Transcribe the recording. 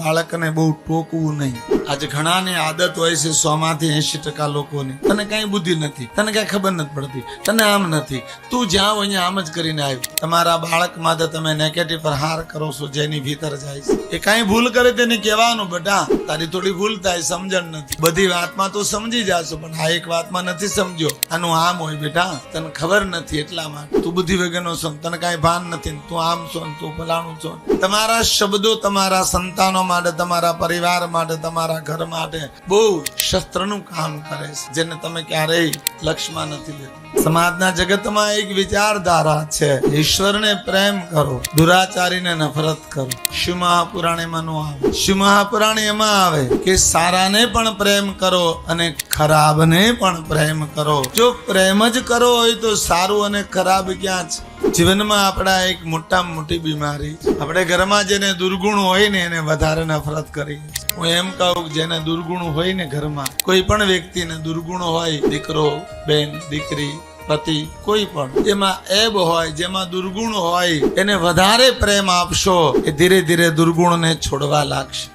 બાળકને બહુ ટોકવું નહીં. આજે ઘણાની આદત હોય છે 100 માંથી 80% લોકોની, તને કઈ બુદ્ધિ નથી, તને કઈ ખબર નથી પડતી, તને આમ નથી, તું જ્યાં અહીંયા આમ જ કરીને આવ્યું. તમારા બાળક માટે તમે નેગેટિવ પ્રહાર કરો છો, જેની ભીતર જાય છે એ કઈ ભૂલ કરે તેને કહેવાનું, બેટા તારી થોડી ભૂલ થાય, સમજણ નથી. બધી વાતમાં તો સમજી જાશો, પણ આ એક વાતમાં નથી સમજ્યો, આનું આમ હોય બેટા, તને ખબર નથી એટલા માટે તું બુદ્ધિ વગરનો છો, તને કઈ ભાન નથી, તું આમ છો, તું ફલાણું છો. તમારા શબ્દો તમારા સંતાનો માટે, તમારા પરિવાર માટે, તમારા ઘર માટે બહુ શસ્ત્રનું કામ કરે છે, જેને તમે ક્યારેય લક્ષ્યમાં નથી લેતા. સમાજના જગતમાં એક વિચારધારા છે, ઈશ્વરને પ્રેમ કરો, દુરાચારીને નફરત કરો. શિવ મહાપુરાણ એમાં નો આવે. શિવ મહાપુરાણ એમાં આવે કે સારાને પણ પ્રેમ કરો અને ખરાબને પણ પ્રેમ કરો. જો પ્રેમ જ કરો હોય તો સારું અને ખરાબ ક્યાં છે? જીવનમાં આપણા એક મોટામાં મોટી બીમારી, આપણે ઘરમાં જેને દુર્ગુણ હોય ને એને વધારે નફરત કરી. હું એમ કહું, જેને દુર્ગુણ હોય ને ઘરમાં, કોઈ પણ વ્યક્તિને દુર્ગુણ હોય, દીકરો, બેન, દીકરી, પતિ, કોઈ પણ એમાં એબ હોય, જેમાં દુર્ગુણ હોય, એને વધારે પ્રેમ આપશો, એ ધીરે ધીરે દુર્ગુણને છોડવા લાગશે.